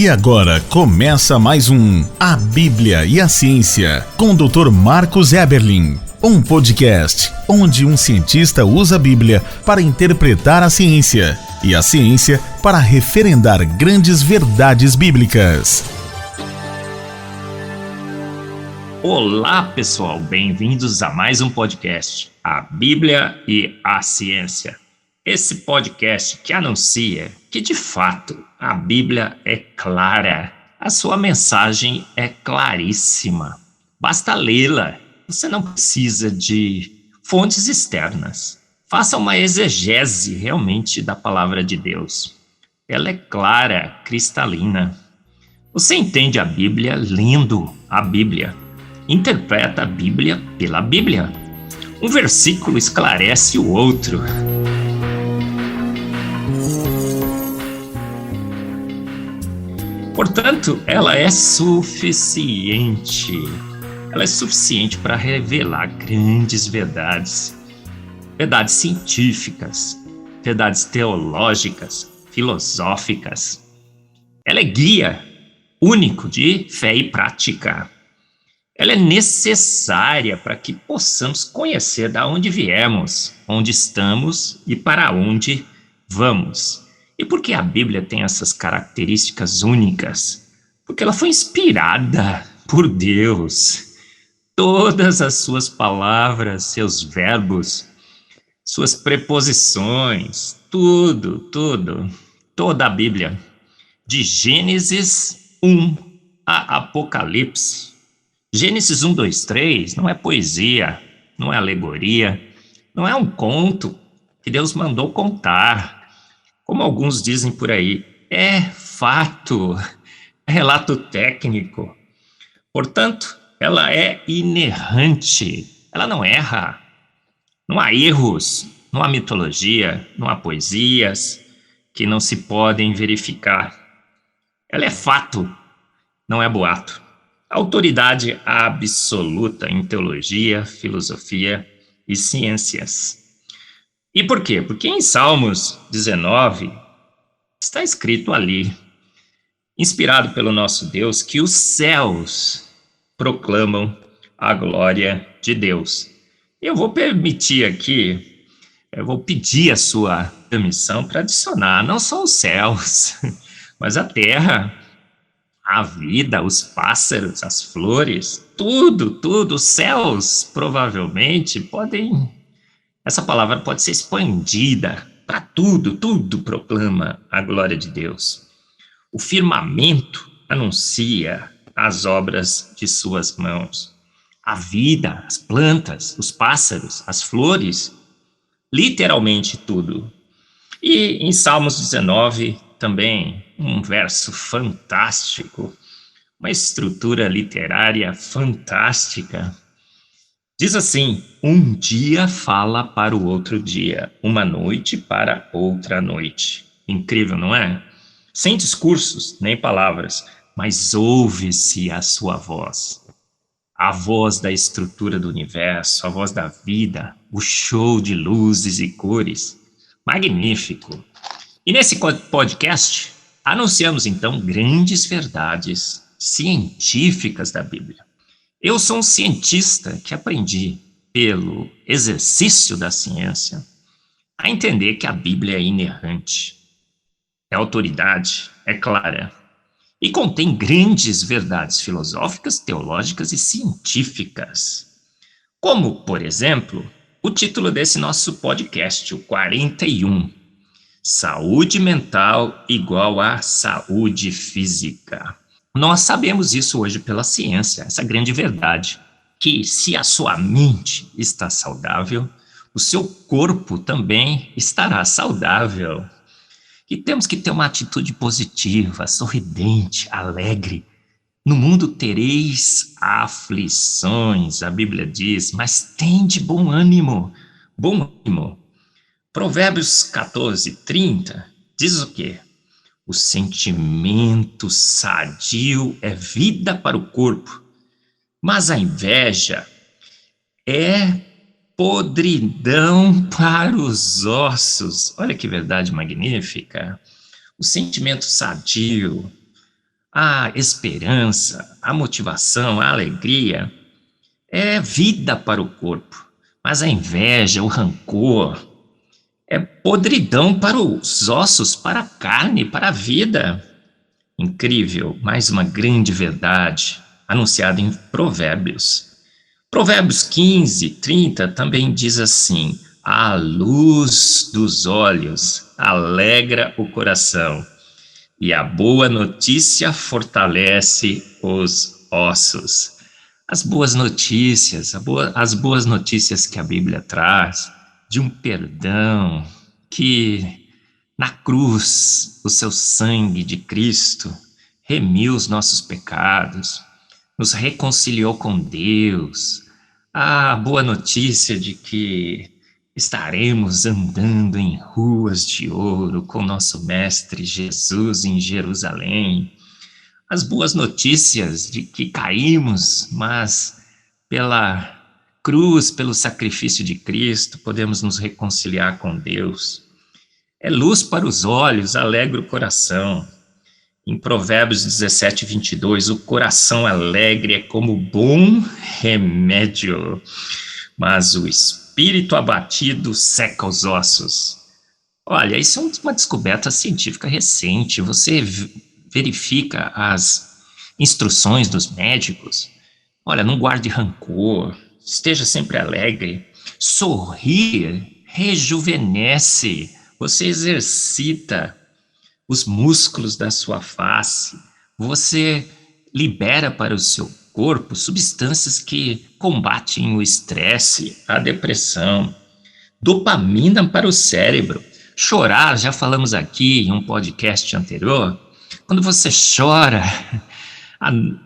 E agora começa mais um A Bíblia e a Ciência, com o Dr. Marcos Eberlin. Um podcast onde um cientista usa a Bíblia para interpretar a ciência e a ciência para referendar grandes verdades bíblicas. Olá, pessoal, bem-vindos a mais um podcast, A Bíblia e a Ciência. Esse podcast que anuncia que, de fato, a Bíblia é clara, a sua mensagem é claríssima. Basta lê-la, você não precisa de fontes externas. Faça uma exegese realmente da palavra de Deus. Ela é clara, cristalina. Você entende a Bíblia lendo a Bíblia. Interpreta a Bíblia pela Bíblia. Um versículo esclarece o outro. Portanto, ela é suficiente. Ela é suficiente para revelar grandes verdades. Verdades científicas, verdades teológicas, filosóficas. Ela é guia único de fé e prática. Ela é necessária para que possamos conhecer de onde viemos, onde estamos e para onde vamos. E por que a Bíblia tem essas características únicas? Porque ela foi inspirada por Deus. Todas as suas palavras, seus verbos, suas preposições, toda a Bíblia, de Gênesis 1 a Apocalipse. Gênesis 1, 2, 3 não é poesia, não é alegoria, não é um conto que Deus mandou contar, como alguns dizem por aí. É fato, é relato técnico. Portanto, ela é inerrante, ela não erra, não há erros, não há mitologia, não há poesias que não se podem verificar. Ela é fato, não é boato. Autoridade absoluta em teologia, filosofia e ciências. E por quê? Porque em Salmos 19 está escrito ali, inspirado pelo nosso Deus, que os céus proclamam a glória de Deus. Eu vou permitir aqui, eu vou pedir a sua permissão para adicionar não só os céus, mas a terra, a vida, os pássaros, as flores, tudo, os céus provavelmente podem, essa palavra pode ser expandida para tudo proclama a glória de Deus. O firmamento anuncia as obras de suas mãos. A vida, as plantas, os pássaros, as flores, literalmente tudo. E em Salmos 19 também, um verso fantástico, uma estrutura literária fantástica. Diz assim: um dia fala para o outro dia, uma noite para outra noite. Incrível, não é? Sem discursos, nem palavras, mas ouve-se a sua voz. A voz da estrutura do universo, a voz da vida, o show de luzes e cores. Magnífico! E nesse podcast, anunciamos então grandes verdades científicas da Bíblia. Eu sou um cientista que aprendi, pelo exercício da ciência, a entender que a Bíblia é inerrante, é autoridade, é clara, e contém grandes verdades filosóficas, teológicas e científicas. Como, por exemplo, o título desse nosso podcast, o 41, Saúde mental igual a saúde física. Nós sabemos isso hoje pela ciência, essa grande verdade, que se a sua mente está saudável, o seu corpo também estará saudável. E temos que ter uma atitude positiva, sorridente, alegre. No mundo tereis aflições, a Bíblia diz, mas tende bom ânimo, bom ânimo. Provérbios 14, 30 diz o quê? O sentimento sadio é vida para o corpo, mas a inveja é podridão para os ossos. Olha que verdade magnífica. O sentimento sadio, A esperança, a motivação, a alegria é vida para o corpo, mas a inveja, o rancor, é podridão para os ossos, para a carne, para a vida. Incrível, mais uma grande verdade anunciada em Provérbios. Provérbios 15:30 também diz assim: a luz dos olhos alegra o coração, e a boa notícia fortalece os ossos. As boas notícias, as boas notícias que a Bíblia traz, de um perdão que na cruz o seu sangue de Cristo remiu os nossos pecados, nos reconciliou com Deus. A boa notícia de que estaremos andando em ruas de ouro com nosso Mestre Jesus em Jerusalém. As boas notícias de que caímos, mas pela cruz, pelo sacrifício de Cristo, podemos nos reconciliar com Deus. É luz para os olhos, alegra o coração. Em Provérbios 17:22, o coração alegre é como bom remédio, mas o espírito abatido seca os ossos. Olha, isso é uma descoberta científica recente. Você verifica as instruções dos médicos. Olha, não guarde rancor, esteja sempre alegre. Sorrir rejuvenesce. Você exercita os músculos da sua face. Você libera para o seu corpo substâncias que combatem o estresse, a depressão. Dopamina para o cérebro. Chorar, já falamos aqui em um podcast anterior. Quando você chora,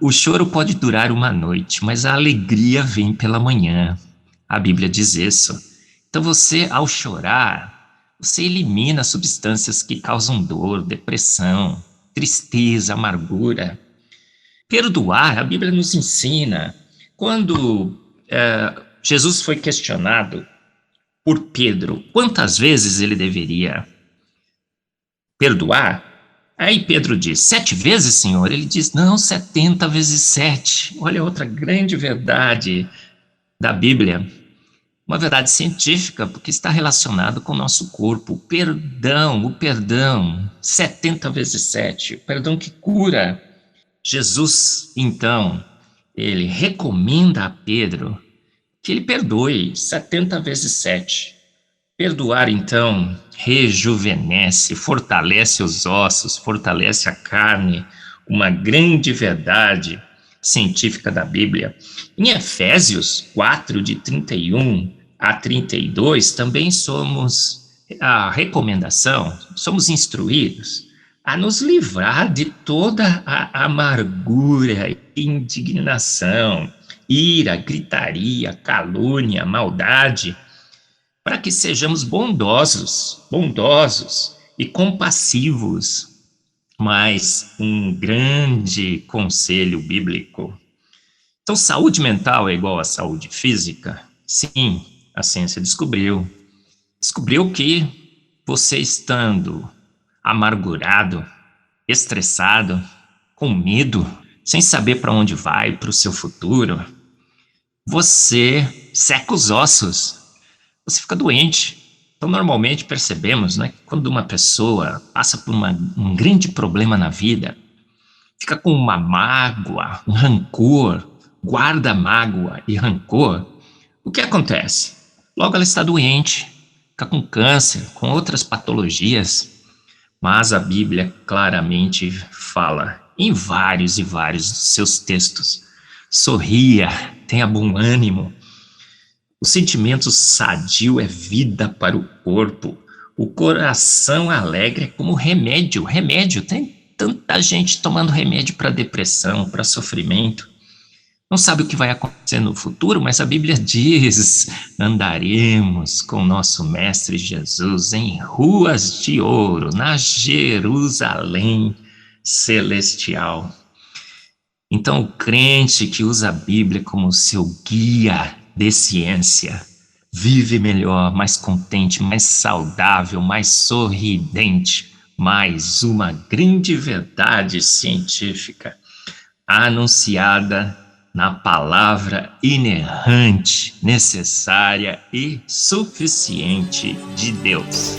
o choro pode durar uma noite, mas a alegria vem pela manhã. A Bíblia diz isso. Então você, ao chorar, você elimina substâncias que causam dor, depressão, tristeza, amargura. Perdoar, a Bíblia nos ensina. Quando Jesus foi questionado por Pedro, quantas vezes ele deveria perdoar? Aí Pedro diz, 7 vezes, Senhor? Ele diz, não, 70 vezes 7. Olha outra grande verdade da Bíblia. Uma verdade científica, porque está relacionado com o nosso corpo. O perdão, 70 vezes 7. O perdão que cura. Jesus, então, ele recomenda a Pedro que ele perdoe 70 vezes 7. Perdoar, então, rejuvenesce, fortalece os ossos, fortalece a carne, uma grande verdade científica da Bíblia. Em Efésios 4, de 31 a 32, também somos somos instruídos a nos livrar de toda a amargura, indignação, ira, gritaria, calúnia, maldade, para que sejamos bondosos e compassivos. Mas um grande conselho bíblico. Então, saúde mental é igual a saúde física? Sim, a ciência descobriu. Descobriu que você estando amargurado, estressado, com medo, sem saber para onde vai, para o seu futuro, você seca os ossos, você fica doente. Então, normalmente percebemos, né, que quando uma pessoa passa por um grande problema na vida, fica com uma mágoa, um rancor, guarda mágoa e rancor, o que acontece? Logo ela está doente, fica com câncer, com outras patologias. Mas a Bíblia claramente fala, em vários e vários dos seus textos, sorria, tenha bom ânimo. O sentimento sadio é vida para o corpo. O coração alegre é como remédio. Tem tanta gente tomando remédio para depressão, para sofrimento. Não sabe o que vai acontecer no futuro, mas a Bíblia diz, andaremos com nosso Mestre Jesus em ruas de ouro, na Jerusalém celestial. Então, o crente que usa a Bíblia como seu guia de ciência, vive melhor, mais contente, mais saudável, mais sorridente, mais uma grande verdade científica anunciada na palavra inerrante, necessária e suficiente de Deus.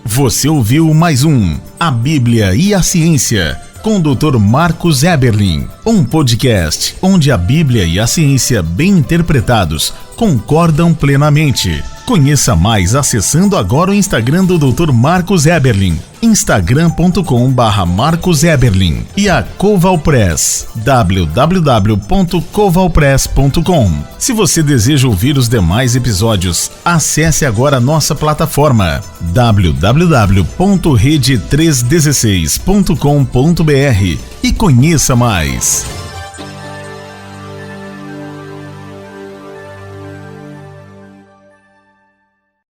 Você ouviu mais um A Bíblia e a Ciência, com o Dr. Marcos Eberlin, um podcast onde a Bíblia e a ciência bem interpretados concordam plenamente. Conheça mais acessando agora o Instagram do Dr. Marcos Eberlin, instagram.com/Marcos Eberlin, e a Coval Press, www.covalpress.com. Se você deseja ouvir os demais episódios, acesse agora a nossa plataforma www.rede316.com.br e conheça mais.